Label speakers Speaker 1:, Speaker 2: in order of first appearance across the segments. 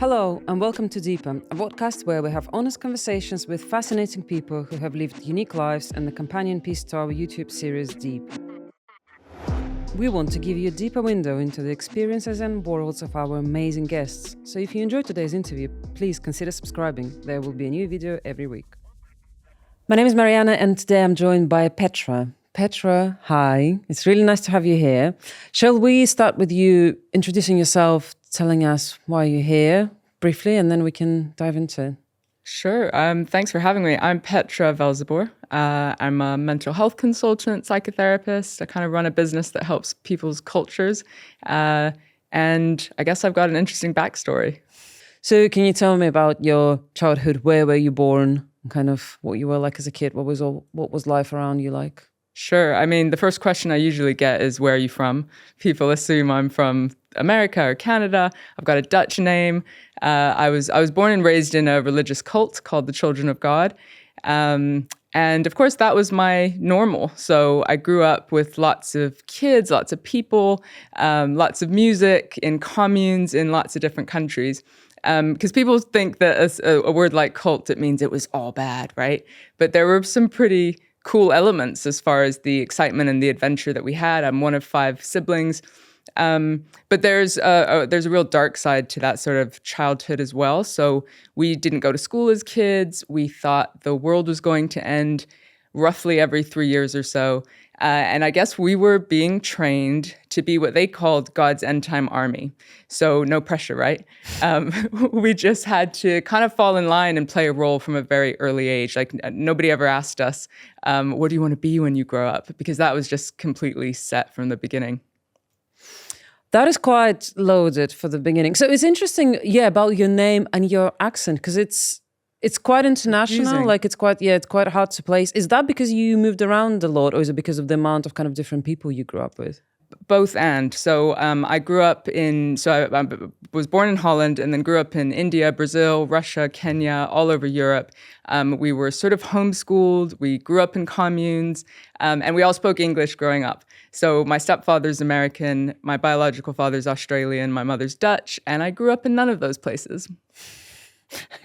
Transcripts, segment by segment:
Speaker 1: Hello and welcome to Deeper, a podcast where we have honest conversations with fascinating people who have lived unique lives and the companion piece to our YouTube series Deep. We want to give you a deeper window into the experiences and worlds of our amazing guests. So if you enjoyed today's interview, please consider subscribing. There will be a new video every week. My name is Mariana and today I'm joined by Petra. Petra, hi. It's really nice to have you here. Shall we start with you introducing yourself, telling us why you're here briefly, and then we can dive into it?
Speaker 2: Sure. Thanks for having me. I'm Petra Velzeboer. I'm a mental health consultant, psychotherapist. I kind of run a business that helps people's cultures. And I guess I've got an interesting backstory.
Speaker 1: So can you tell me about your childhood? Where were you born? Kind of what you were like as a kid? What was life around you like?
Speaker 2: Sure. I mean, the first question I usually get is, where are you from? People assume I'm from America or Canada. I've got a Dutch name. I was born and raised in a religious cult called the Children of God. And of course, that was my normal. So I grew up with lots of kids, lots of people, lots of music in communes in lots of different countries. Because people think that a word like cult, it means it was all bad, right? But there were some pretty cool elements as far as the excitement and the adventure that we had. I'm one of 5 siblings. But there's a real dark side to that sort of childhood as well. So we didn't go to school as kids. We thought the world was going to end roughly every 3 years or so. And I guess we were being trained to be what they called God's end time army. So no pressure, right? We just had to kind of fall in line and play a role from a very early age. Like nobody ever asked us, what do you want to be when you grow up? Because that was just completely set from the beginning.
Speaker 1: That is quite loaded for the beginning. So it's interesting, about your name and your accent, because it's quite international.
Speaker 2: Confusing.
Speaker 1: Like it's quite hard to place. Is that because you moved around a lot, or is it because of the amount of kind of different people you grew up with?
Speaker 2: Both and. So I grew up I was born in Holland and then grew up in India, Brazil, Russia, Kenya, all over Europe. We were sort of homeschooled. We grew up in communes, and we all spoke English growing up. So my stepfather's American, my biological father's Australian, my mother's Dutch, and I grew up in none of those places.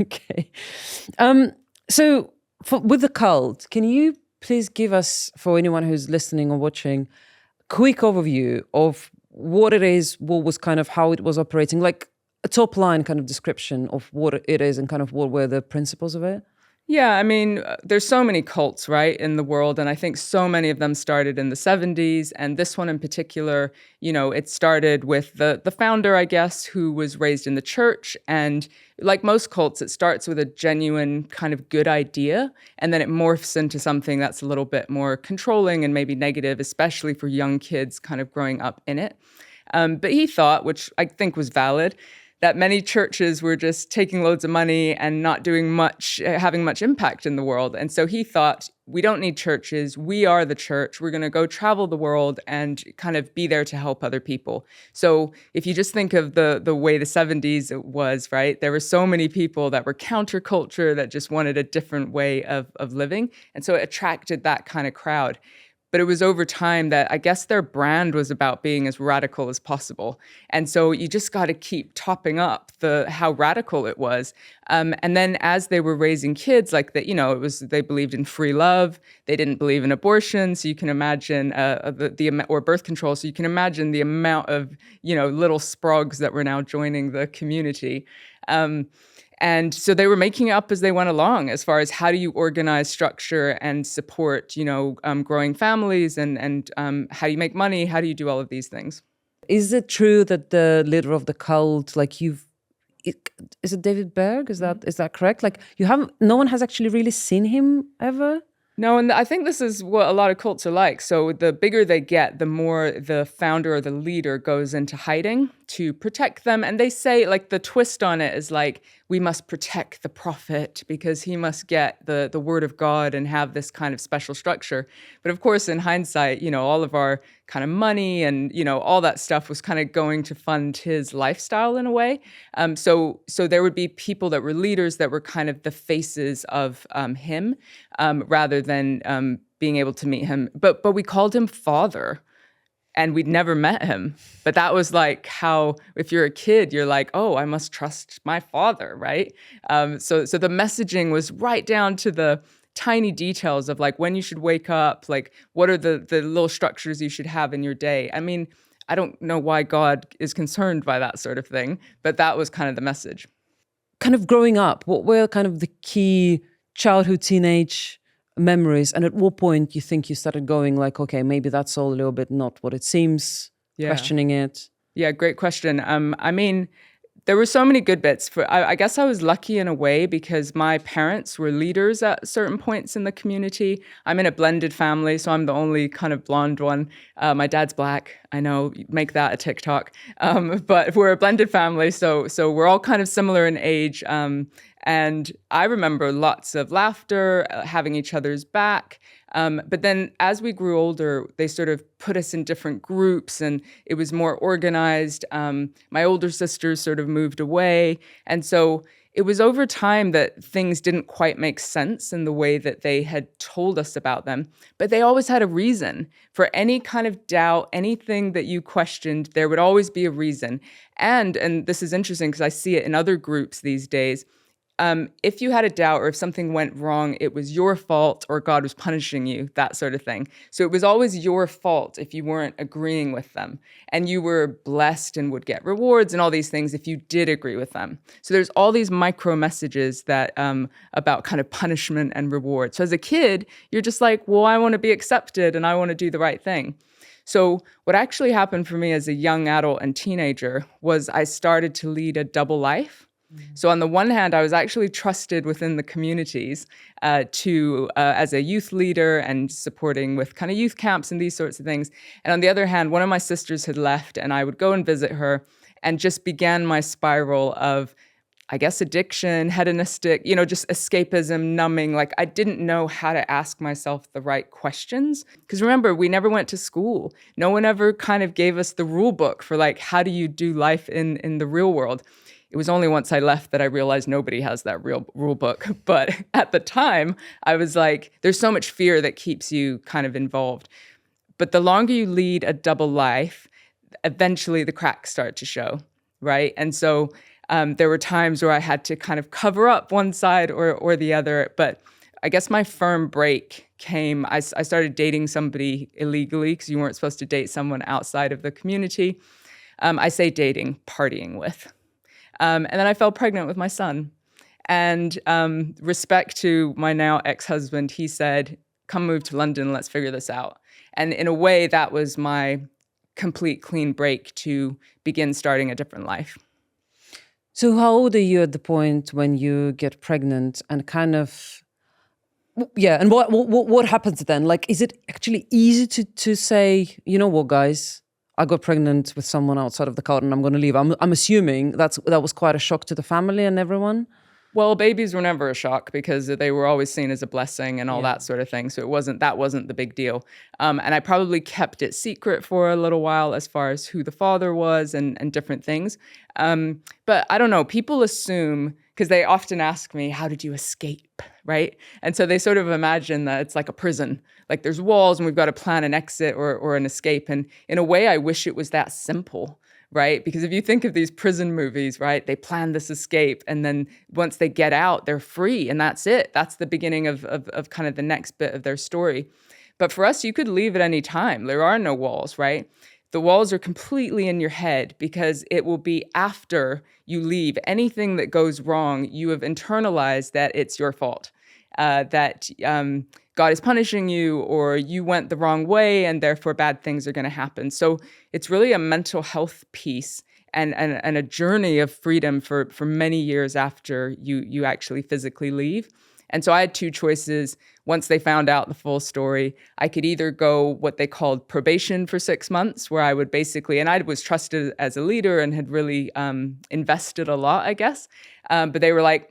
Speaker 1: Okay. So with the cult, can you please give us, for anyone who's listening or watching, quick overview of what it is, what was kind of how it was operating, like a top line kind of description of what it is and kind of what were the principles of it?
Speaker 2: Yeah, I mean, there's so many cults, right, in the world, and I think so many of them started in the 70s, and this one in particular, it started with the founder, I guess, who was raised in the church, and like most cults, it starts with a genuine kind of good idea, and then it morphs into something that's a little bit more controlling and maybe negative, especially for young kids kind of growing up in it. But he thought, which I think was valid, that many churches were just taking loads of money and not doing much, having much impact in the world. And so he thought, we don't need churches. We are the church. We're going to go travel the world and kind of be there to help other people. So if you just think of the way the 70s was, right, there were so many people that were counterculture that just wanted a different way of living. And so it attracted that kind of crowd. But it was over time that I guess their brand was about being as radical as possible. And so you just got to keep topping up how radical it was. And then as they were raising kids, like that, they believed in free love. They didn't believe in abortion. So you can imagine or birth control. So you can imagine the amount of, little sprogs that were now joining the community. And so they were making it up as they went along, as far as how do you organize structure and support, growing families and how do you make money? How do you do all of these things?
Speaker 1: Is it true that the leader of the cult, is it David Berg? Is that correct? Like no one has actually really seen him ever?
Speaker 2: No, and I think this is what a lot of cults are like. So the bigger they get, the more the founder or the leader goes into hiding to protect them. And they say, like, the twist on it is like, we must protect the prophet because he must get the word of God and have this kind of special structure. But of course, in hindsight, all of our kind of money and, all that stuff was kind of going to fund his lifestyle in a way. So there would be people that were leaders that were kind of the faces of him rather than being able to meet him. But we called him Father. and we'd never met him. But that was like how, if you're a kid, you're like, oh, I must trust my father, right? So the messaging was right down to the tiny details of like when you should wake up, like what are the little structures you should have in your day. I mean, I don't know why God is concerned by that sort of thing, but that was kind of the message.
Speaker 1: Kind of growing up, what were kind of the key childhood, teenage memories? And at what point you think you started going like, okay, maybe that's all a little bit not what it seems, questioning it?
Speaker 2: Yeah, great question. I mean, there were so many good bits. I guess I was lucky in a way because my parents were leaders at certain points in the community. I'm in a blended family, so I'm the only kind of blonde one. My dad's black. I know, make that a TikTok. But we're a blended family, so we're all kind of similar in age. And I remember lots of laughter, having each other's back. But then as we grew older, they sort of put us in different groups and it was more organized. My older sisters sort of moved away. And so it was over time that things didn't quite make sense in the way that they had told us about them. But they always had a reason. For any kind of doubt, anything that you questioned, there would always be a reason. And this is interesting because I see it in other groups these days. If you had a doubt or if something went wrong, it was your fault or God was punishing you, that sort of thing. So it was always your fault if you weren't agreeing with them. And you were blessed and would get rewards and all these things if you did agree with them. So there's all these micro messages that about kind of punishment and reward. So as a kid, you're just like, well, I want to be accepted and I want to do the right thing. So what actually happened for me as a young adult and teenager was I started to lead a double life. So on the one hand, I was actually trusted within the communities as a youth leader and supporting with kind of youth camps and these sorts of things. And on the other hand, one of my sisters had left and I would go and visit her and just began my spiral of, I guess, addiction, hedonistic, just escapism, numbing. Like I didn't know how to ask myself the right questions. Because remember, we never went to school. No one ever kind of gave us the rule book for like, how do you do life in the real world? It was only once I left that I realized nobody has that real rule book. But at the time, I was like, there's so much fear that keeps you kind of involved. But the longer you lead a double life, eventually the cracks start to show, right? And so there were times where I had to kind of cover up one side or the other. But I guess my firm break came, I started dating somebody illegally because you weren't supposed to date someone outside of the community. I say dating, partying with. And then I fell pregnant with my son. And respect to my now ex-husband, he said, come move to London, let's figure this out. And in a way, that was my complete clean break to begin starting a different life.
Speaker 1: So how old are you at the point when you get pregnant and kind of, yeah, and what happens then? Like, is it actually easy to say, you know what, guys, I got pregnant with someone outside of the cult and I'm going to leave. I'm assuming that was quite a shock to the family and everyone.
Speaker 2: Well, babies were never a shock because they were always seen as a blessing and all that sort of thing. So that wasn't the big deal. And I probably kept it secret for a little while as far as who the father was and different things. But I don't know, people assume, because they often ask me, how did you escape, right? And so they sort of imagine that it's like a prison, like there's walls and we've got to plan an exit or an escape. And in a way, I wish it was that simple, right? Because if you think of these prison movies, right, they plan this escape and then once they get out, they're free and that's it. That's the beginning of kind of the next bit of their story. But for us, you could leave at any time. There are no walls, right? The walls are completely in your head because it will be after you leave. Anything that goes wrong, you have internalized that it's your fault, that God is punishing you or you went the wrong way and therefore bad things are going to happen. So it's really a mental health piece and a journey of freedom for many years after you actually physically leave. And so I had two choices. Once they found out the full story, I could either go what they called probation for 6 months, where I would basically, and I was trusted as a leader and had really invested a lot, I guess. But they were like,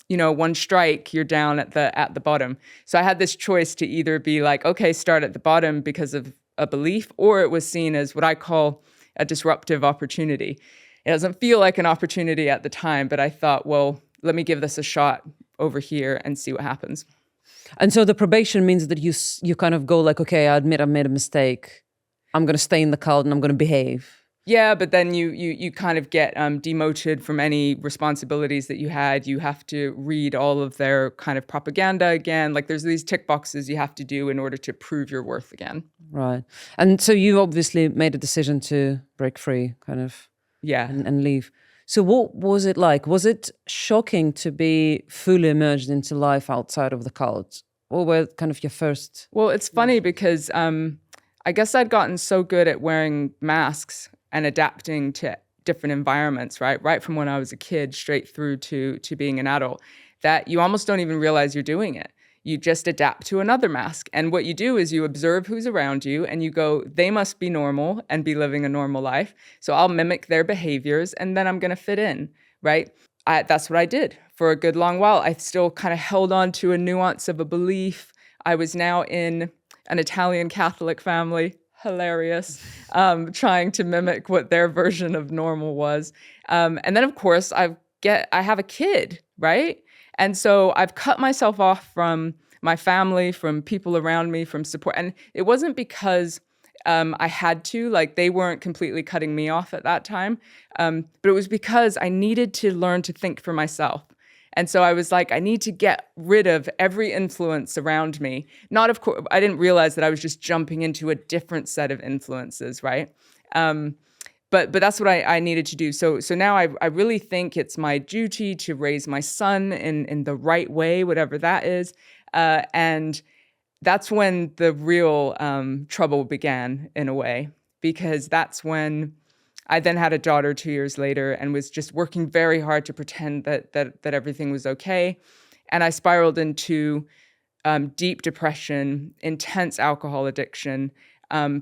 Speaker 2: one strike, you're down at the bottom. So I had this choice to either be like, okay, start at the bottom because of a belief, or it was seen as what I call a disruptive opportunity. It doesn't feel like an opportunity at the time, but I thought, well, let me give this a shot over here and see what happens.
Speaker 1: And so the probation means that you kind of go like, okay, I admit I made a mistake. I'm going to stay in the cult and I'm going to behave.
Speaker 2: Yeah, but then you kind of get demoted from any responsibilities that you had. You have to read all of their kind of propaganda again. Like there's these tick boxes you have to do in order to prove your worth again.
Speaker 1: Right. And so you obviously made a decision to break free, kind of,
Speaker 2: Yeah.
Speaker 1: and leave. So what was it like? Was it shocking to be fully immersed into life outside of the cult? What were kind of your first?
Speaker 2: Well, it's funny because I guess I'd gotten so good at wearing masks and adapting to different environments, right? Right from when I was a kid straight through to being an adult, that you almost don't even realize you're doing it. You just adapt to another mask. And what you do is you observe who's around you and you go, they must be normal and be living a normal life. So I'll mimic their behaviors and then I'm going to fit in, right? That's what I did for a good long while. I still kind of held on to a nuance of a belief. I was now in an Italian Catholic family, hilarious, trying to mimic what their version of normal was. And then, of course, I have a kid, right? And so I've cut myself off from my family, from people around me, from support. And it wasn't because I had to, like they weren't completely cutting me off at that time. But it was because I needed to learn to think for myself. And so I was like, I need to get rid of every influence around me. Not, of course, I didn't realize that I was just jumping into a different set of influences, right? But that's what I needed to do. So now I really think it's my duty to raise my son in the right way, whatever that is. And that's when the real trouble began, in a way, because that's when I then had a daughter 2 years later and was just working very hard to pretend that everything was okay. And I spiraled into deep depression, intense alcohol addiction,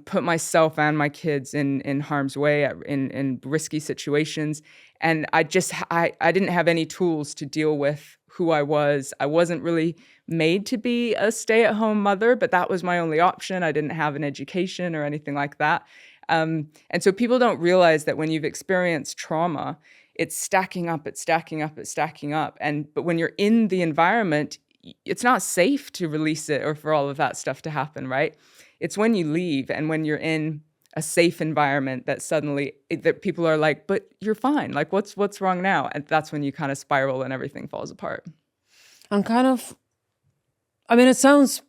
Speaker 2: put myself and my kids in harm's way, in risky situations. And I didn't have any tools to deal with who I was. I wasn't really made to be a stay-at-home mother, but that was my only option. I didn't have an education or anything like that. And so people don't realize that when you've experienced trauma, it's stacking up, it's stacking up, it's stacking up. But when you're in the environment, it's not safe to release it or for all of that stuff to happen, right? It's when you leave and when you're in a safe environment that suddenly that people are like, but you're fine. Like, what's wrong now? And that's when you kind of spiral and everything falls apart.
Speaker 1: And kind of, I mean, it sounds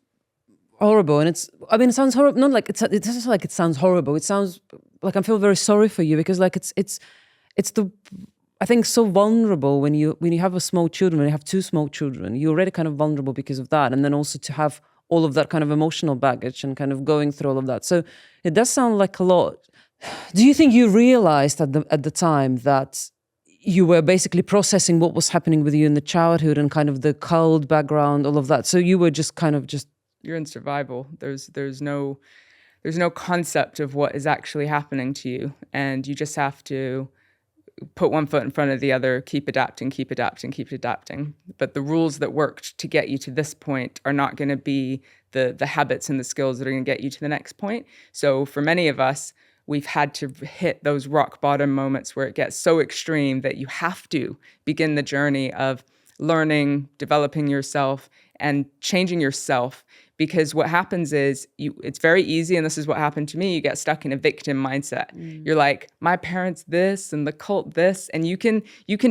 Speaker 1: horrible, and it sounds horrible. Not like it doesn't like it sounds horrible. It sounds like I feel very sorry for you because like it's the I think so vulnerable when you have a small children, when you have two small children, you're already kind of vulnerable because of that, and then also to have all of that kind of emotional baggage and kind of going through all of that. So it does sound like a lot. Do you think you realized at the time that you were basically processing what was happening with you in the childhood and kind of the cold background, all of that? So you were just kind of just
Speaker 2: you're in survival. There's no concept of what is actually happening to you, and you just have to put one foot in front of the other, keep adapting, keep adapting, keep adapting. But the rules that worked to get you to this point are not going to be the habits and the skills that are going to get you to the next point. So for many of us, we've had to hit those rock bottom moments where it gets so extreme that you have to begin the journey of learning, developing yourself, and changing yourself. Because what happens is it's very easy, and this is what happened to me, you get stuck in a victim mindset. You're like, my parents this and the cult this, and you can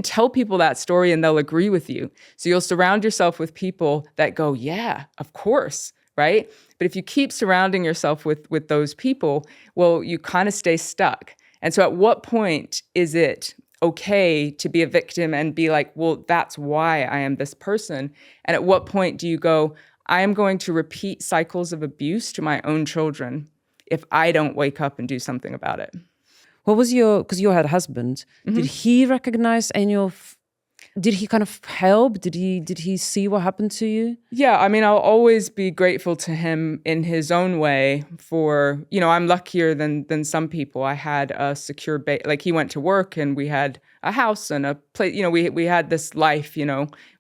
Speaker 2: tell people that story and they'll agree with you. So you'll surround yourself with people that go, yeah, of course, right? But if you keep surrounding yourself with those people, well, you kind of stay stuck. And so at what point is it okay to be a victim and be like, well, that's why I am this person? And at what point do you go, I am going to repeat cycles of abuse to my own children if I don't wake up and do something about it?
Speaker 1: What was because you had a husband, did he recognize any of, did he kind of help? Did he see what happened to you?
Speaker 2: Yeah, I mean, I'll always be grateful to him in his own way for, I'm luckier than some people. I had a secure base, like he went to work and we had a house and a place, we had this life,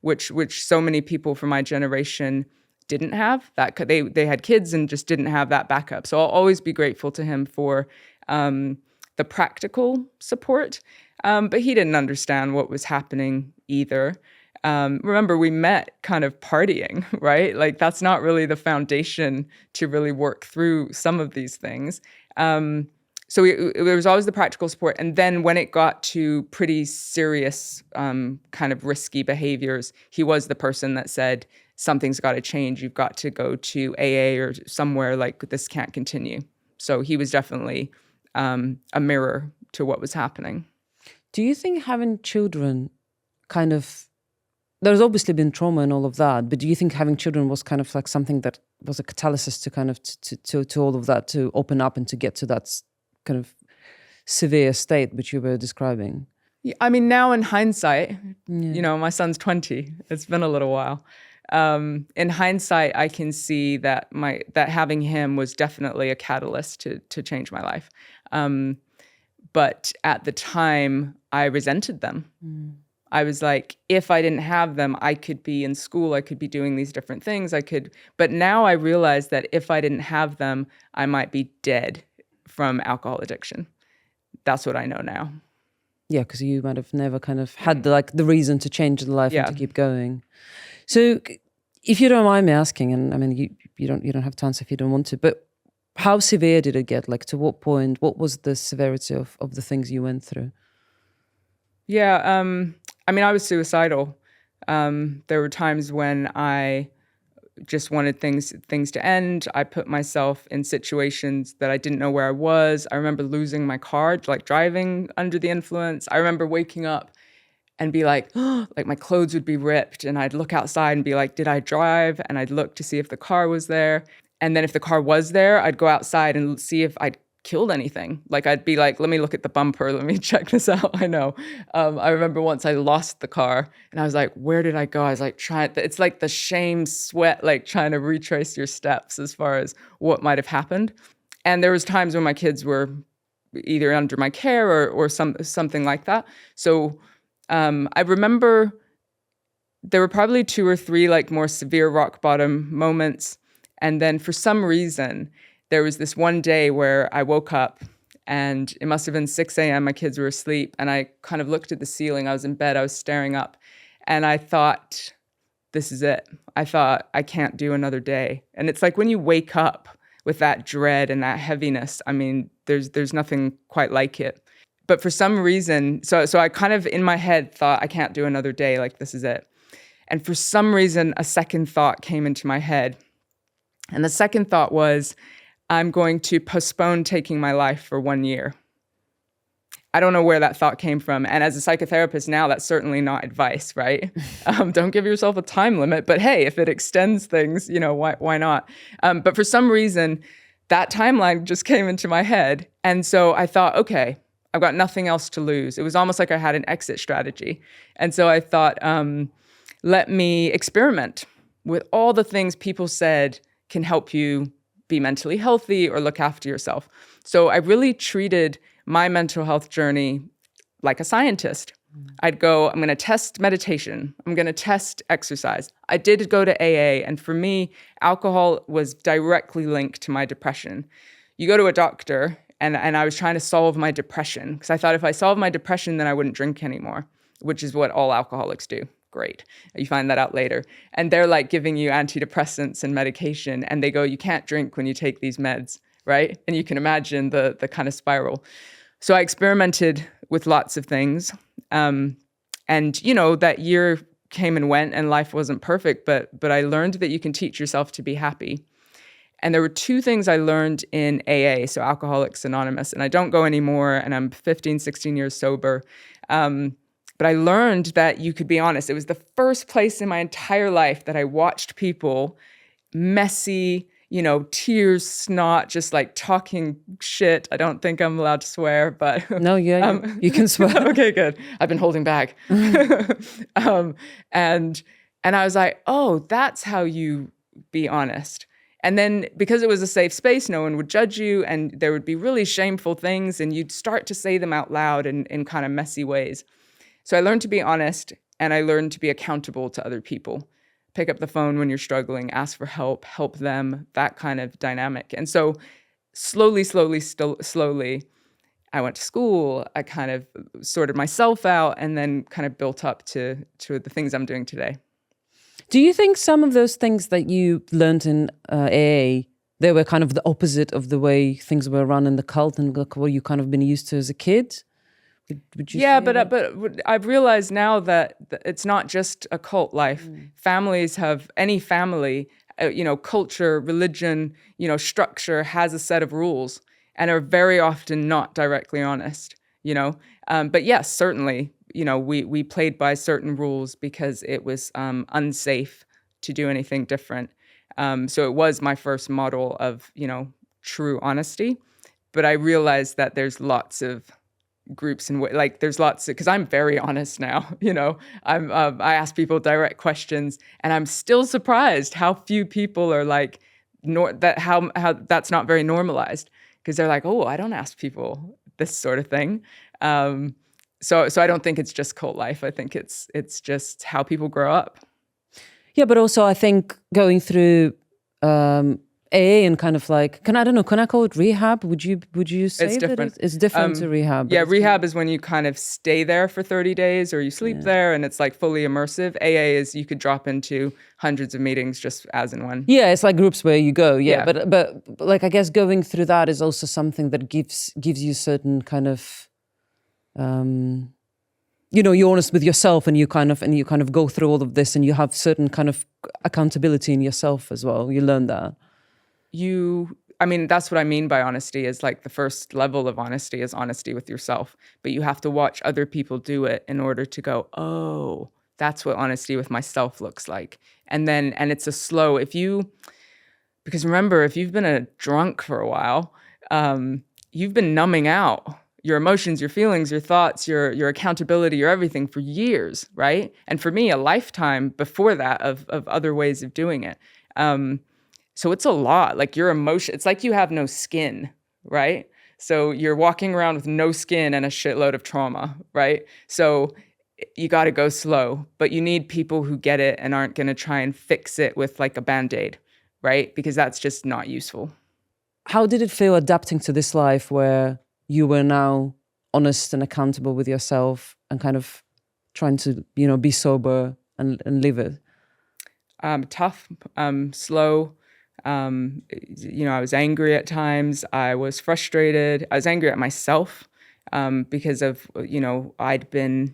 Speaker 2: which so many people from my generation didn't have. That they had kids and just didn't have that backup. So I'll always be grateful to him for the practical support. But he didn't understand what was happening either. Remember, we met kind of partying, right? Like that's not really the foundation to really work through some of these things. So there was always the practical support. And then when it got to pretty serious kind of risky behaviors, he was the person that said, something's got to change. You've got to go to AA or somewhere, like this can't continue. So he was definitely a mirror to what was happening.
Speaker 1: Do you think having children kind of, there's obviously been trauma and all of that, but do you think having children was kind of like something that was a catalyst to kind of to all of that, to open up and to get to that kind of severe state which you were describing?
Speaker 2: I mean, now in hindsight, you know, my son's 20. It's been a little while. In hindsight, I can see that that having him was definitely a catalyst to change my life. But at the time, I resented them. I was like, if I didn't have them, I could be in school, I could be doing these different things, but now I realize that if I didn't have them, I might be dead from alcohol addiction. That's what I know now.
Speaker 1: Yeah, because you might have never kind of had the reason to change the life and to keep going. So if you don't mind me asking, and I mean, you don't have to answer if you don't want to, but how severe did it get? Like, to what point? What was the severity of the things you went through?
Speaker 2: Yeah, I mean, I was suicidal. There were times when I just wanted things to end. I put myself in situations that I didn't know where I was. I remember losing my car, like driving under the influence. I remember waking up and be like, oh, like my clothes would be ripped, and I'd look outside and be like, did I drive? And I'd look to see if the car was there. And then if the car was there, I'd go outside and see if I'd killed anything. Like I'd be like, let me look at the bumper, let me check this out. I know. I remember once I lost the car and I was like, where did I go? I was like, it's like the shame sweat, like trying to retrace your steps as far as what might have happened. And there was times when my kids were either under my care or something like that. So I remember there were probably 2 or 3 like more severe rock bottom moments. And then for some reason, there was this one day where I woke up and it must have been 6 a.m. My kids were asleep. And I kind of looked at the ceiling. I was in bed. I was staring up. And I thought, this is it. I thought, I can't do another day. And it's like when you wake up with that dread and that heaviness, I mean, there's nothing quite like it. But for some reason, so I kind of in my head thought, I can't do another day. Like, this is it. And for some reason, a second thought came into my head. And the second thought was, I'm going to postpone taking my life for 1 year. I don't know where that thought came from. And as a psychotherapist now, that's certainly not advice, right? Don't give yourself a time limit. But hey, if it extends things, you know, why not? But for some reason, that timeline just came into my head. And so I thought, okay, I've got nothing else to lose. It was almost like I had an exit strategy. And so I thought, let me experiment with all the things people said can help you be mentally healthy or look after yourself. So I really treated my mental health journey like a scientist. I'd go, I'm going to test meditation. I'm going to test exercise. I did go to AA, and for me, alcohol was directly linked to my depression. You go to a doctor, and I was trying to solve my depression because I thought if I solved my depression, then I wouldn't drink anymore, which is what all alcoholics do. Great. You find that out later. And they're like giving you antidepressants and medication, and they go, you can't drink when you take these meds, right? And you can imagine the kind of spiral. So I experimented with lots of things. And, you know, that year came and went and life wasn't perfect, but I learned that you can teach yourself to be happy. And there were 2 things I learned in AA, so Alcoholics Anonymous, and I don't go anymore, and I'm 15, 16 years sober. But I learned that you could be honest. It was the first place in my entire life that I watched people messy, you know, tears, snot, just like talking shit. I don't think I'm allowed to swear, but...
Speaker 1: No, yeah, you can swear.
Speaker 2: Okay, good. I've been holding back. And I was like, oh, that's how you be honest. And then because it was a safe space, no one would judge you, and there would be really shameful things, and you'd start to say them out loud in kind of messy ways. So I learned to be honest, and I learned to be accountable to other people. Pick up the phone when you're struggling, ask for help them, that kind of dynamic. And so slowly, I went to school, I kind of sorted myself out, and then kind of built up to the things I'm doing today.
Speaker 1: Do you think some of those things that you learned in AA they were kind of the opposite of the way things were run in the cult and like what you kind of been used to as a kid? Would you
Speaker 2: Yeah,
Speaker 1: say that?
Speaker 2: but I've realized now that it's not just a cult life. Families have any family, culture, religion, structure has a set of rules and are very often not directly honest. But yes, certainly, we played by certain rules because it was unsafe to do anything different. So it was my first model of true honesty. But I realized that there's lots of groups and like there's lots of, because I'm very honest now. I ask people direct questions and I'm still surprised how few people are like how that's not very normalized, because they're like, oh, I don't ask people this sort of thing. So I don't think it's just cult life. I think it's just how people grow up.
Speaker 1: Yeah, but also I think going through AA and kind of like, can I call it rehab? Would you say
Speaker 2: It's
Speaker 1: that
Speaker 2: different.
Speaker 1: it's different to rehab?
Speaker 2: Yeah, rehab is when you kind of stay there for 30 days or you sleep there and it's like fully immersive. AA is you could drop into hundreds of meetings just as and when.
Speaker 1: Yeah, it's like groups where you go. Yeah. But like I guess going through that is also something that gives you certain kind of you're honest with yourself and you kind of go through all of this and you have certain kind of accountability in yourself as well. You learn that.
Speaker 2: That's what I mean by honesty, is like the first level of honesty is honesty with yourself, but you have to watch other people do it in order to go, oh, that's what honesty with myself looks like. And it's a slow, because remember, if you've been a drunk for a while, you've been numbing out your emotions, your feelings, your thoughts, your accountability, your everything for years, right? And for me, a lifetime before that of other ways of doing it. So it's a lot, like your emotion, it's like you have no skin, right? So you're walking around with no skin and a shitload of trauma, right? So you got to go slow, but you need people who get it and aren't going to try and fix it with like a Band-Aid, right? Because that's just not useful.
Speaker 1: How did it feel adapting to this life where you were now honest and accountable with yourself and kind of trying to, be sober and live it?
Speaker 2: Tough, slow. I was angry at times. I was frustrated. I was angry at myself because of, I'd been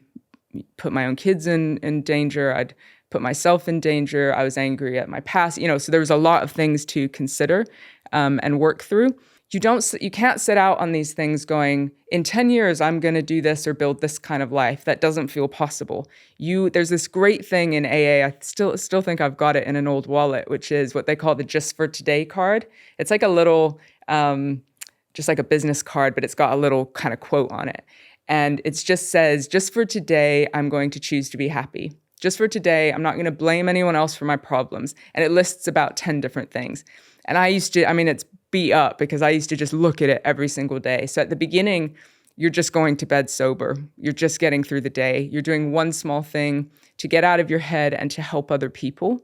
Speaker 2: put my own kids in danger. I'd put myself in danger. I was angry at my past, so there was a lot of things to consider and work through. You can't set out on these things going, in 10 years, I'm going to do this or build this kind of life. That doesn't feel possible. There's this great thing in AA. I still think I've got it in an old wallet, which is what they call the Just for Today card. It's like a little, just like a business card, but it's got a little kind of quote on it. And it just says, just for today, I'm going to choose to be happy. Just for today, I'm not going to blame anyone else for my problems. And it lists about 10 different things. And it's beat up because I used to just look at it every single day. So at the beginning, you're just going to bed sober. You're just getting through the day. You're doing one small thing to get out of your head and to help other people.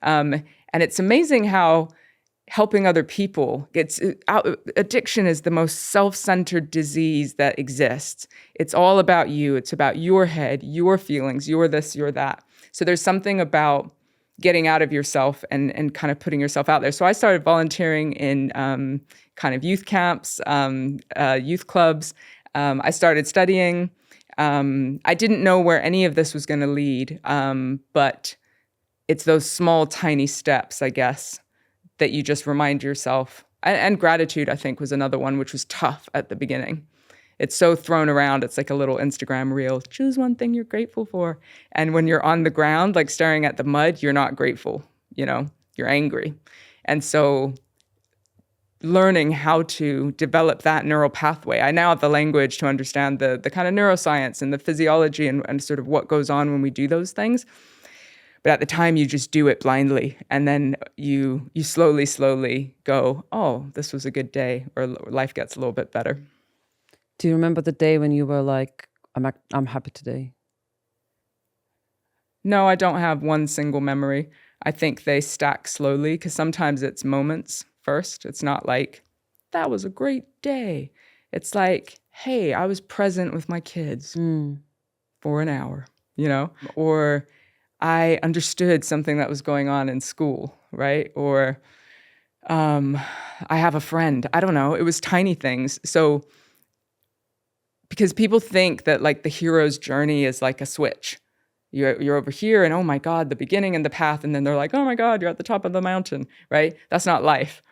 Speaker 2: And it's amazing how helping other people addiction is the most self-centered disease that exists. It's all about you. It's about your head, your feelings, your this, your that. So there's something about getting out of yourself and kind of putting yourself out there. So I started volunteering in kind of youth camps, youth clubs. I started studying. I didn't know where any of this was going to lead, but it's those small, tiny steps, I guess, that you just remind yourself. And gratitude, I think, was another one, which was tough at the beginning. It's so thrown around. It's like a little Instagram reel. Choose one thing you're grateful for. And when you're on the ground, like staring at the mud, you're not grateful. You're angry. And so learning how to develop that neural pathway. I now have the language to understand the kind of neuroscience and the physiology and sort of what goes on when we do those things. But at the time, you just do it blindly. And then you slowly go, oh, this was a good day, or life gets a little bit better.
Speaker 1: Do you remember the day when you were like, I'm happy today?
Speaker 2: No, I don't have one single memory. I think they stack slowly because sometimes it's moments first. It's not like, that was a great day. It's like, hey, I was present with my kids for an hour, or I understood something that was going on in school, right? Or I have a friend. I don't know. It was tiny things. So because people think that like the hero's journey is like a switch. You're over here and oh my God, the beginning and the path. And then they're like, oh my God, you're at the top of the mountain, right? That's not life.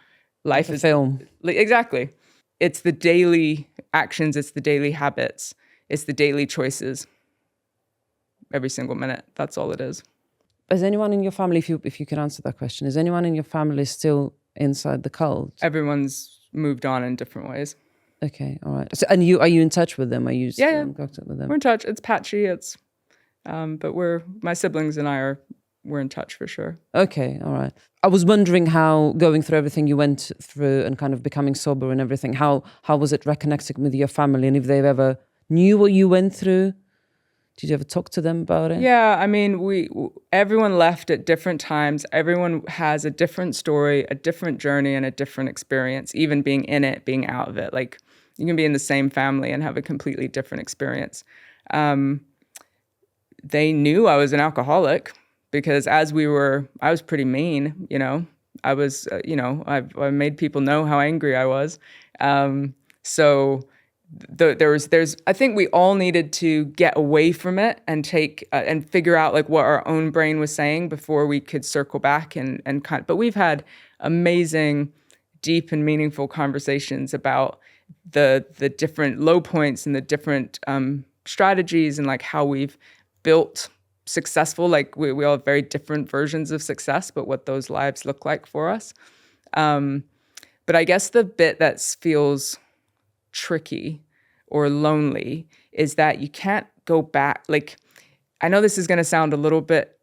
Speaker 2: Life is
Speaker 1: film.
Speaker 2: Exactly. It's the daily actions. It's the daily habits. It's the daily choices. Every single minute. That's all it is.
Speaker 1: Is anyone in your family, if you can answer that question, is anyone in your family still inside the cult?
Speaker 2: Everyone's moved on in different ways.
Speaker 1: Okay, all right. So, and are you in touch with them? Are you still in contact with them?
Speaker 2: We're in touch. It's patchy. But my siblings and we're in touch for sure.
Speaker 1: Okay, all right. I was wondering how going through everything you went through and kind of becoming sober and everything, how was it reconnecting with your family, and if they've ever knew what you went through? Did you ever talk to them about it?
Speaker 2: Yeah, I mean, everyone left at different times. Everyone has a different story, a different journey, and a different experience, even being in it, being out of it. Like, you can be in the same family and have a completely different experience. They knew I was an alcoholic because I was pretty mean, you know. I was, I made people know how angry I was. So I think we all needed to get away from it and take and figure out like what our own brain was saying before we could circle back and but we've had amazing, deep and meaningful conversations about the different low points and the different strategies and like how we've built successful, like we all have very different versions of success, but what those lives look like for us. But I guess the bit that feels tricky or lonely is that you can't go back. Like, I know this is going to sound a little bit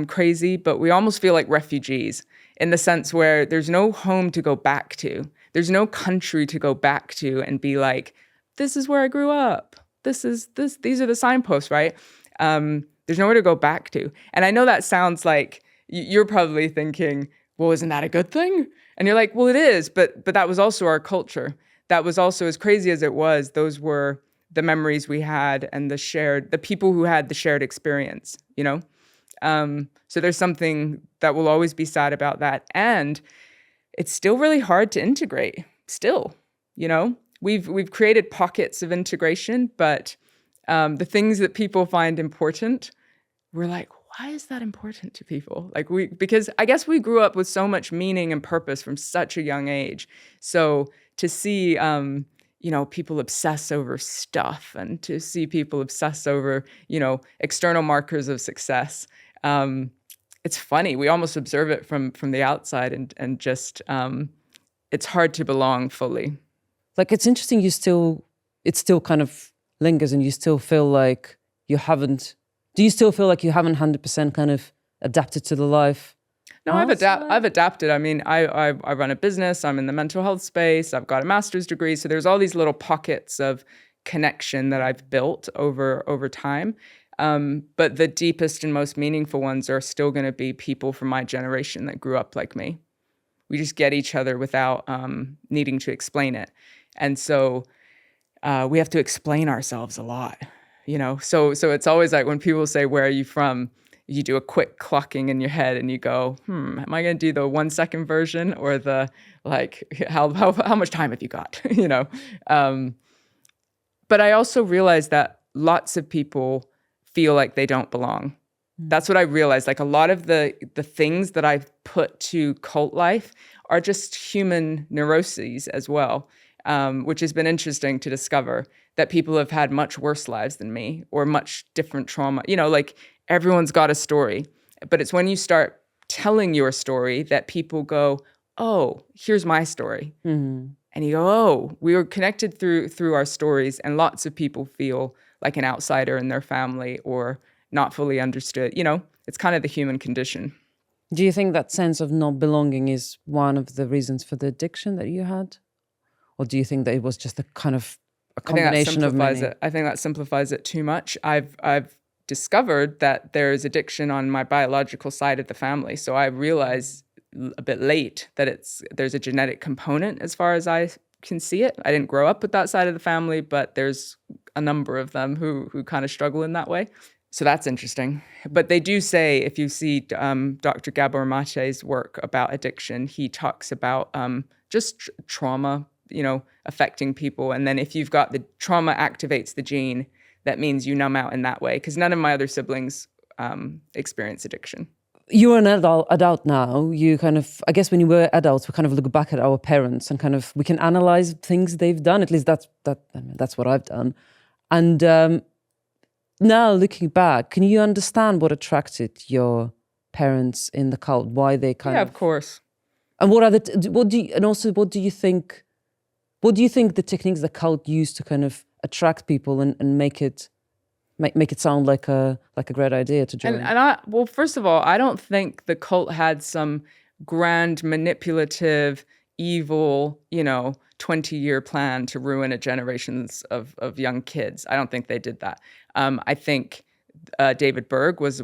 Speaker 2: crazy, but we almost feel like refugees in the sense where there's no home to go back to. There's no country to go back to and be like, this is where I grew up. These are the signposts, right? There's nowhere to go back to. And I know that sounds like you're probably thinking, well, isn't that a good thing? And you're like, well, it is, but that was also our culture. That was also, as crazy as it was, those were the memories we had and the people who had the shared experience, you know? So there's something that will always be sad about that. And it's still really hard to integrate, still, you know? We've created pockets of integration, but the things that people find important, we're like, why is that important to people? Like because I guess we grew up with so much meaning and purpose from such a young age. So to see, people obsess over stuff and to see people obsess over, external markers of success, it's funny. We almost observe it from the outside and just, it's hard to belong fully.
Speaker 1: Like, it's interesting. It still kind of lingers and you still feel like do you still feel like you haven't 100% kind of adapted to the life?
Speaker 2: No, I've adapted. I mean, I run a business. I'm in the mental health space. I've got a master's degree. So there's all these little pockets of connection that I've built over time. But the deepest and most meaningful ones are still going to be people from my generation that grew up like me. We just get each other without needing to explain it. And so we have to explain ourselves a lot, So it's always like when people say, where are you from? You do a quick clocking in your head and you go, am I going to do the 1 second version or the like, how much time have you got? But I also realized that lots of people feel like they don't belong. That's what I realized. Like a lot of the things that I've put to cult life are just human neuroses as well, which has been interesting to discover that people have had much worse lives than me or much different trauma. Like everyone's got a story, but it's when you start telling your story that people go, oh, here's my story. Mm-hmm. And you go, oh, we were connected through our stories, and lots of people feel like an outsider in their family or not fully understood. It's kind of the human condition.
Speaker 1: Do you think that sense of not belonging is one of the reasons for the addiction that you had? Or do you think that it was just a kind of a combination of many?
Speaker 2: I think that simplifies it too much. I've discovered that there's addiction on my biological side of the family. So I realized a bit late that there's a genetic component as far as I can see it. I didn't grow up with that side of the family, but there's a number of them who kind of struggle in that way. So that's interesting. But they do say, if you see Dr. Gabor Mate's work about addiction, he talks about just trauma, affecting people. And then if you've got the trauma activates the gene, that means you numb out in that way. Because none of my other siblings experience addiction.
Speaker 1: You're an adult now. You kind of, I guess when you were adults, we kind of look back at our parents and kind of, we can analyze things they've done. At least that's what I've done. And now looking back, can you understand what attracted your parents in the cult? Why they kind of...
Speaker 2: Yeah, of course.
Speaker 1: And what do you think the techniques the cult used to kind of attract people and make it sound like a great idea to join?
Speaker 2: Well, first of all, I don't think the cult had some grand manipulative, evil, 20-year plan to ruin a generations of young kids. I don't think they did that. I think David Berg was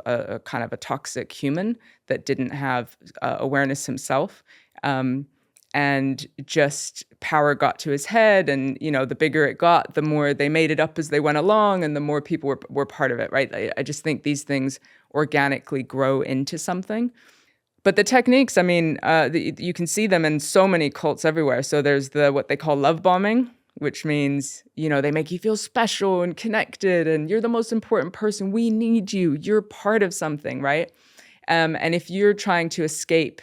Speaker 2: a kind of a toxic human that didn't have awareness himself. And just power got to his head, and the bigger it got, the more they made it up as they went along, and the more people were part of it, right? I just think these things organically grow into something. But the techniques, I mean, you can see them in so many cults everywhere. So there's what they call love bombing, which means, they make you feel special and connected, and you're the most important person. We need you. You're part of something, right? And if you're trying to escape,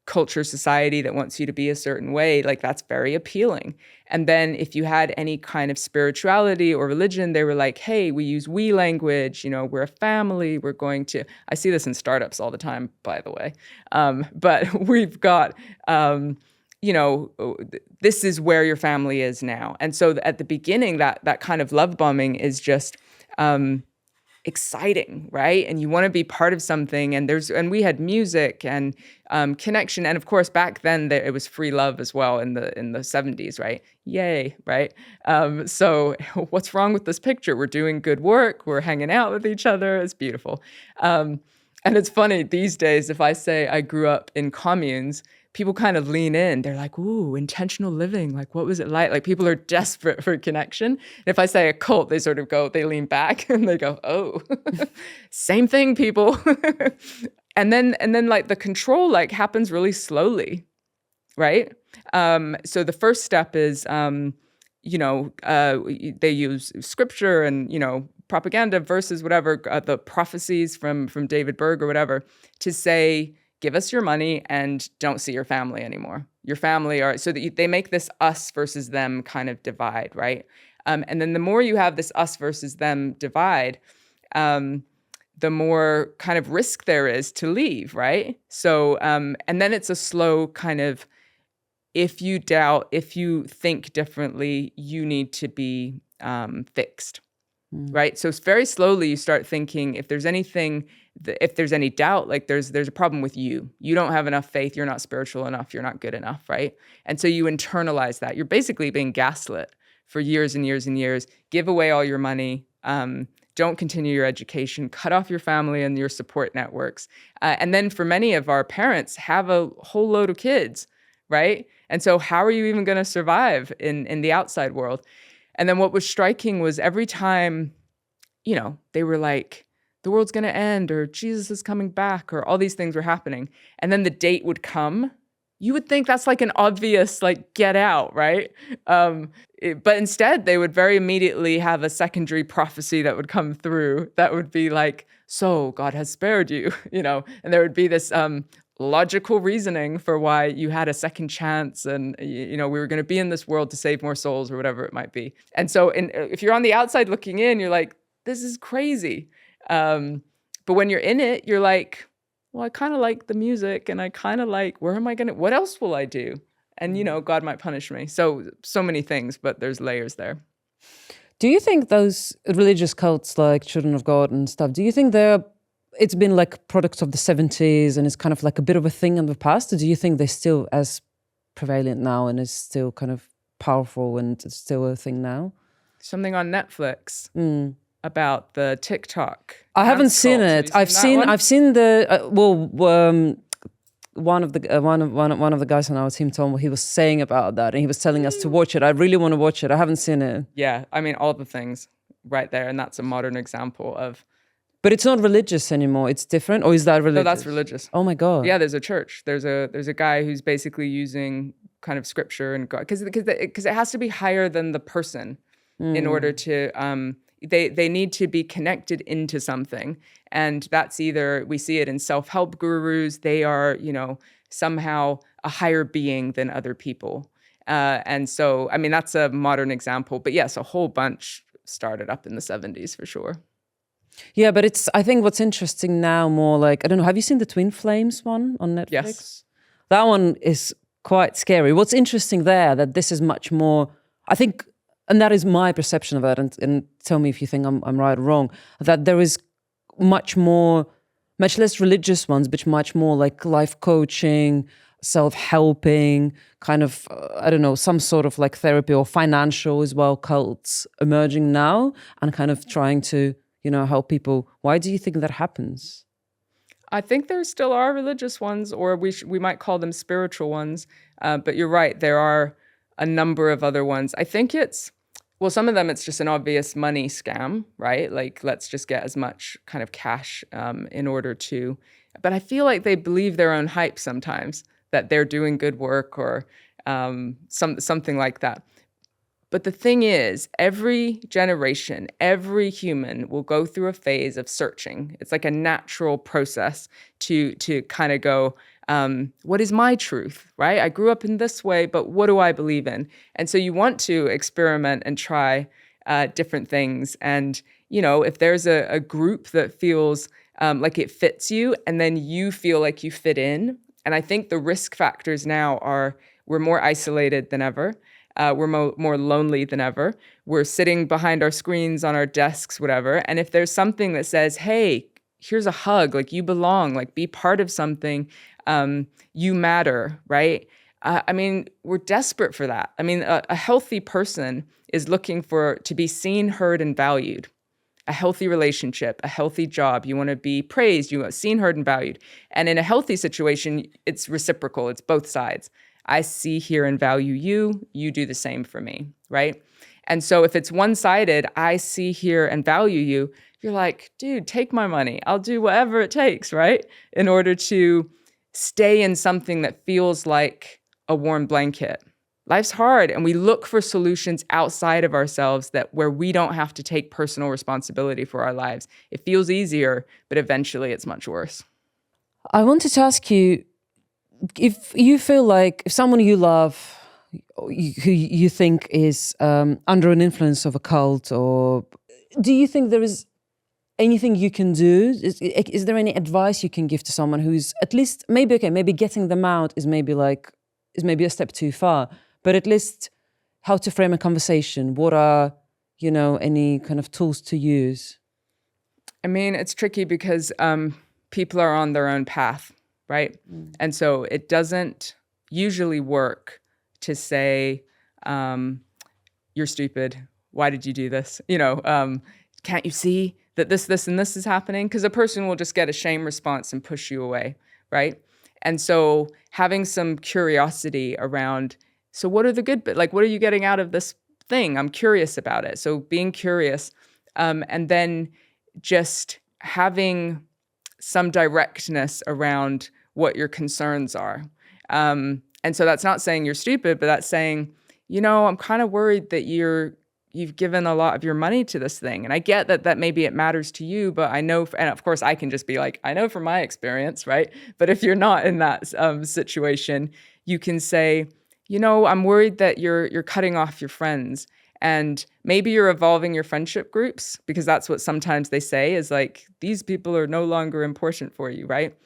Speaker 2: culture, society that wants you to be a certain way, like that's very appealing. And then if you had any kind of spirituality or religion, they were like, hey, we use we language, we're a family, we're going to, I see this in startups all the time, by the way. But we've got, this is where your family is now. And so at the beginning, that kind of love bombing is just, exciting, right? And you want to be part of something. And we had music and connection, and of course back then it was free love as well in the 70s, right? Yay, right? So what's wrong with this picture? We're doing good work. We're hanging out with each other. It's beautiful. And it's funny these days, if I say I grew up in communes, people kind of lean in. They're like, ooh, intentional living. Like, what was it like? Like, people are desperate for connection. And if I say a cult, they sort of they lean back and they go, oh, same thing, people. and then like the control happens really slowly, right? So the first step is, they use scripture and, propaganda versus whatever, the prophecies from David Berg or whatever, to say, give us your money and don't see your family anymore. Your family so that they make this us versus them kind of divide, right? And then the more you have this us versus them divide, the more kind of risk there is to leave, right? So, and then it's a slow kind of, if you doubt, if you think differently, you need to be fixed, right? So it's very slowly you start thinking, if there's any doubt, like there's a problem with you. You don't have enough faith. You're not spiritual enough. You're not good enough, right? And so you internalize that. You're basically being gaslit for years and years and years. Give away all your money. Don't continue your education. Cut off your family and your support networks. And then for many of our parents, have a whole load of kids, right? And so how are you even going to survive in the outside world? And then what was striking was every time, they were like, the world's going to end, or Jesus is coming back, or all these things were happening. And then the date would come. You would think that's like an obvious, get out, right? But instead, they would very immediately have a secondary prophecy that would come through that would be like, so God has spared you, and there would be this logical reasoning for why you had a second chance, and we were going to be in this world to save more souls, or whatever it might be. And so if you're on the outside looking in, you're like, this is crazy. But when you're in it, you're like, well, I kind of like the music, and I kind of like, what else will I do? And, God might punish me. So many things, but there's layers there.
Speaker 1: Do you think those religious cults like Children of God and stuff, do you think it's been like products of the 70s and it's kind of like a bit of a thing in the past? Or do you think they're still as prevalent now and is still kind of powerful and it's still a thing now?
Speaker 2: Something on Netflix about the TikTok.
Speaker 1: I haven't seen it. I've seen the one of the guys on our team told me he was saying about that, and he was telling us to watch it. I really want to watch it. I haven't seen it.
Speaker 2: Yeah, I mean all the things. right there. And that's a modern example of.
Speaker 1: But it's not religious anymore. It's different, or is that religious?
Speaker 2: No, that's religious.
Speaker 1: Oh my God.
Speaker 2: Yeah, there's a church. There's a guy who's basically using kind of scripture and God, because it has to be higher than the person in order to. They need to be connected into something, and that's either we see it in self-help gurus. They are, somehow a higher being than other people, and so I mean that's a modern example. But yes, a whole bunch started up in the 70s for sure.
Speaker 1: Yeah, but I think what's interesting now more like, I don't know, have you seen the Twin Flames one on Netflix?
Speaker 2: Yes.
Speaker 1: That one is quite scary. What's interesting there, that this is much more, I think, and that is my perception of it, and tell me if you think I'm right or wrong, that there is much less religious ones, but much more like life coaching, self-helping, kind of, I don't know, some sort of like therapy or financial as well, cults emerging now and kind of trying to, help people. Why do you think that happens?
Speaker 2: I think there still are religious ones, or we might call them spiritual ones. But you're right, there are a number of other ones. I think some of them it's just an obvious money scam, right? Like, let's just get as much kind of cash in order to. But I feel like they believe their own hype sometimes, that they're doing good work or something like that. But the thing is, every generation, every human will go through a phase of searching. It's like a natural process to kind of go, what is my truth, right? I grew up in this way, but what do I believe in? And so you want to experiment and try different things. And, if there's a group that feels like it fits you, and then you feel like you fit in. And I think the risk factors now are we're more isolated than ever. We're more lonely than ever. We're sitting behind our screens on our desks, whatever. And if there's something that says, hey, here's a hug, like you belong, like be part of something, you matter, right? I mean, we're desperate for that. I mean, a healthy person is looking to be seen, heard, and valued. A healthy relationship, a healthy job. You want to be praised, you want seen, heard, and valued. And in a healthy situation, it's reciprocal. It's both sides. I see, hear, and value you. You do the same for me, right? And so if it's one-sided, I see, hear, and value you, you're like, dude, take my money. I'll do whatever it takes, right? In order to stay in something that feels like a warm blanket. Life's hard, and we look for solutions outside of ourselves where we don't have to take personal responsibility for our lives. It feels easier, but eventually it's much worse.
Speaker 1: I wanted to ask you, if you feel like if someone you love, who you think is under an influence of a cult, or do you think there is anything you can do? Is there any advice you can give to someone who's at least maybe getting them out is maybe a step too far, but at least how to frame a conversation? What are, any kind of tools to use?
Speaker 2: I mean, it's tricky because people are on their own path, right? And so it doesn't usually work to say, you're stupid. Why did you do this? Can't you see that this, and this is happening? Because a person will just get a shame response and push you away, right? And so having some curiosity around, so what are the good bits? Like, what are you getting out of this thing? I'm curious about it. So being curious, and then just having some directness around what your concerns are. And so that's not saying you're stupid, but that's saying, I'm kind of worried that you've given a lot of your money to this thing. And I get that maybe it matters to you, but I know, and of course I can just be like, I know from my experience, right? But if you're not in that situation, you can say, I'm worried that you're cutting off your friends. And maybe you're evolving your friendship groups, because that's what sometimes they say is like, these people are no longer important for you, right?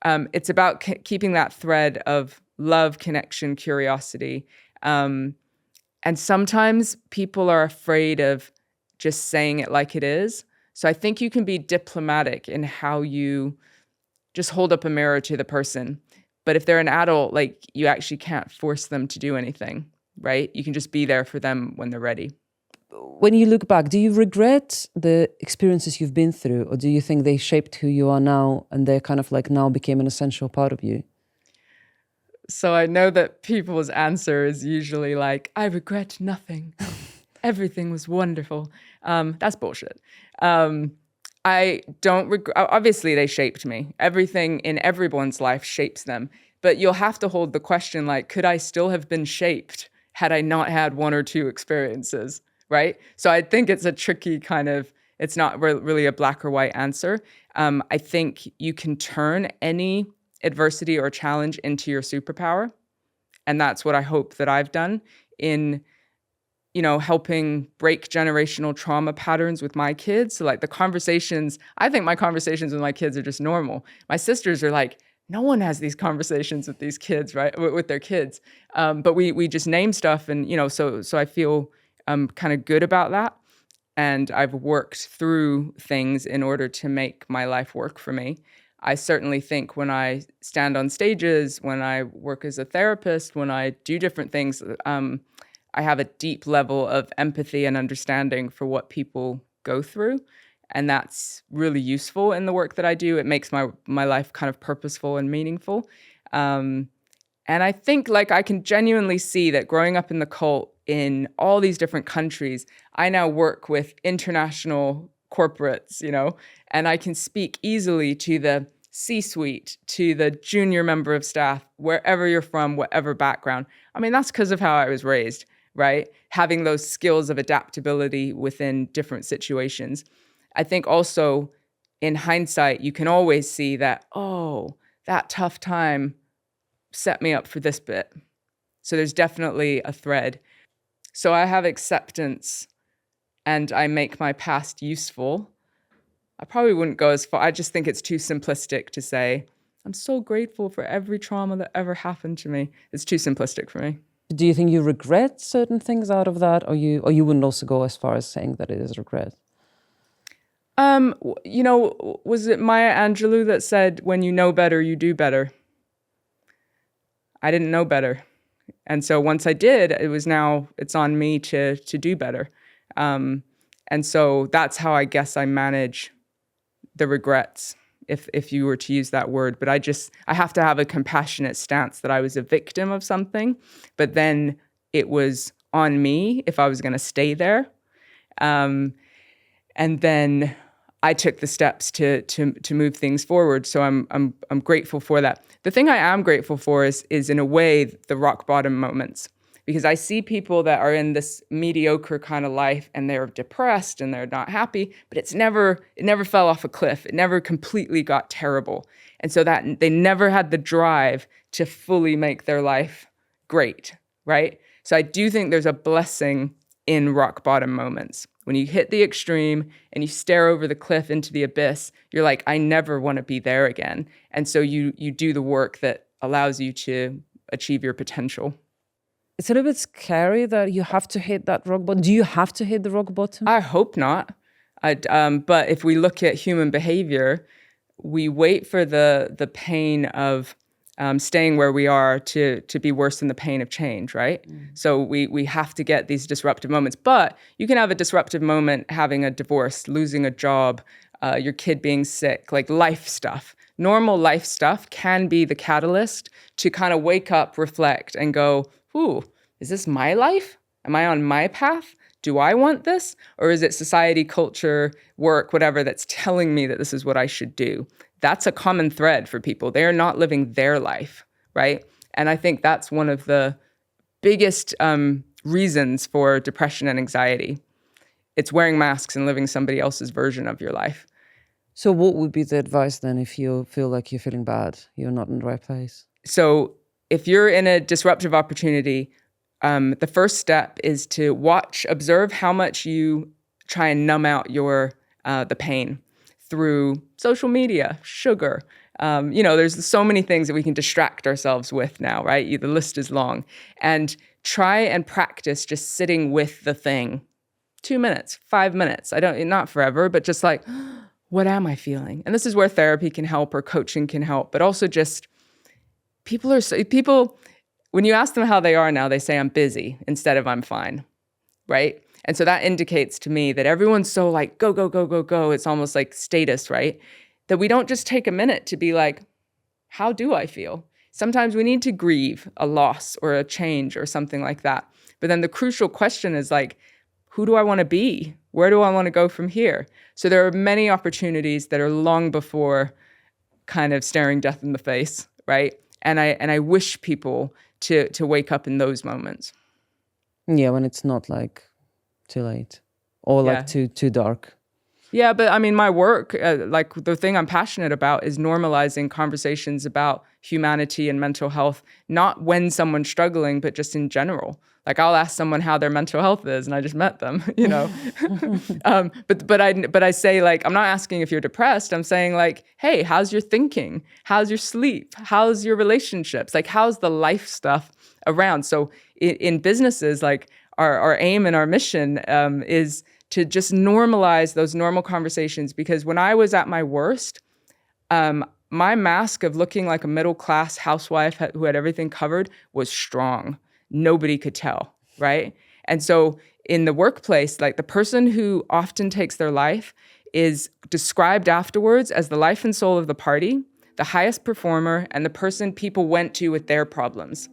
Speaker 2: It's about keeping that thread of love, connection, curiosity. And sometimes people are afraid of just saying it like it is. So I think you can be diplomatic in how you just hold up a mirror to the person. But if they're an adult, like, you actually can't force them to do anything, right? You can just be there for them when they're ready.
Speaker 1: When you look back, do you regret the experiences you've been through, or do you think they shaped who you are now and they kind of like now became an essential part of you?
Speaker 2: So I know that people's answer is usually like, I regret nothing. everything was wonderful. That's bullshit. I don't regret, obviously they shaped me. Everything in everyone's life shapes them. But you'll have to hold the question, like, could I still have been shaped had I not had one or two experiences, right? So I think it's a tricky kind of, it's not really a black or white answer. I think you can turn any adversity or challenge into your superpower. And that's what I hope that I've done in, helping break generational trauma patterns with my kids. So like the conversations, I think my conversations with my kids are just normal. My sisters are like, no one has these conversations with these kids, right? With their kids. But we just name stuff. And, so I feel kind of good about that. And I've worked through things in order to make my life work for me. I certainly think when I stand on stages, when I work as a therapist, when I do different things, I have a deep level of empathy and understanding for what people go through. And that's really useful in the work that I do. It makes my life kind of purposeful and meaningful. And I think like I can genuinely see that growing up in the cult in all these different countries, I now work with international corporates, and I can speak easily to the C-suite, to the junior member of staff, wherever you're from, whatever background. I mean, that's because of how I was raised, right? Having those skills of adaptability within different situations. I think also in hindsight, you can always see that, oh, that tough time set me up for this bit. So there's definitely a thread. So I have acceptance and I make my past useful. I probably wouldn't go as far. I just think it's too simplistic to say, I'm so grateful for every trauma that ever happened to me. It's too simplistic for me.
Speaker 1: Do you think you regret certain things out of that, or you wouldn't also go as far as saying that it is regret?
Speaker 2: Was it Maya Angelou that said, when you know better, you do better? I didn't know better. And so once I did, it's on me to do better. And so that's how I guess I manage the regrets, if you were to use that word. But I have to have a compassionate stance that I was a victim of something, but then it was on me if I was going to stay there. And then I took the steps to move things forward. So I'm grateful for that. The thing I am grateful for is in a way the rock bottom moments, because I see people that are in this mediocre kind of life and they're depressed and they're not happy, but it never fell off a cliff. It never completely got terrible. And so that they never had the drive to fully make their life great, right? So I do think there's a blessing in rock bottom moments. When you hit the extreme and you stare over the cliff into the abyss, you're like, I never want to be there again. And so you do the work that allows you to achieve your potential.
Speaker 1: It's a little bit scary that you have to hit that rock bottom. Do you have to hit the rock bottom?
Speaker 2: I hope not. But if we look at human behavior, we wait for the pain of staying where we are to be worse than the pain of change, right? So we have to get these disruptive moments. But you can have a disruptive moment having a divorce, losing a job, your kid being sick, like life stuff. Normal life stuff can be the catalyst to kind of wake up, reflect, and go, ooh, is this my life? Am I on my path? Do I want this? Or is it society, culture, work, whatever that's telling me that this is what I should do? That's a common thread for people. They are not living their life, right? And I think that's one of the biggest reasons for depression and anxiety. It's wearing masks and living somebody else's version of your life.
Speaker 1: So what would be the advice then if you feel like you're feeling bad, you're not in the right place?
Speaker 2: So if you're in a disruptive opportunity, the first step is to observe how much you try and numb out the pain through social media, sugar. There's so many things that we can distract ourselves with now, right? The list is long. And try and practice just sitting with the thing. 2 minutes, 5 minutes. Not forever, but just like, what am I feeling? And this is where therapy can help or coaching can help, but also just people, when you ask them how they are now, they say I'm busy instead of I'm fine, right? And so that indicates to me that everyone's so like, go, go, go, go, go. It's almost like status, right? That we don't just take a minute to be like, how do I feel? Sometimes we need to grieve a loss or a change or something like that. But then the crucial question is like, who do I want to be? Where do I want to go from here? So there are many opportunities that are long before kind of staring death in the face, right? And I wish people to wake up in those moments.
Speaker 1: Yeah, when it's not like too late or like too dark.
Speaker 2: Yeah, but I mean, my work, like the thing I'm passionate about is normalizing conversations about humanity and mental health, not when someone's struggling, but just in general. Like I'll ask someone how their mental health is, and I just met them, you know. But I say, like, I'm not asking if you're depressed. I'm saying, like, hey, how's your thinking? How's your sleep? How's your relationships? Like, how's the life stuff around? So in businesses, like our aim and our mission is to just normalize those normal conversations. Because when I was at my worst, my mask of looking like a middle-class housewife who had everything covered was strong. Nobody could tell, right? And so in the workplace, like the person who often takes their life is described afterwards as the life and soul of the party, the highest performer, and the person people went to with their problems.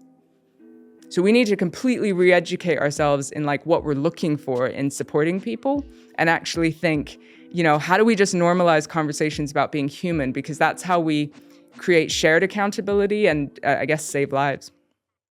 Speaker 2: So we need to completely re-educate ourselves in like what we're looking for in supporting people and actually think, you know, how do we just normalize conversations about being human? Because that's how we create shared accountability and I guess save lives.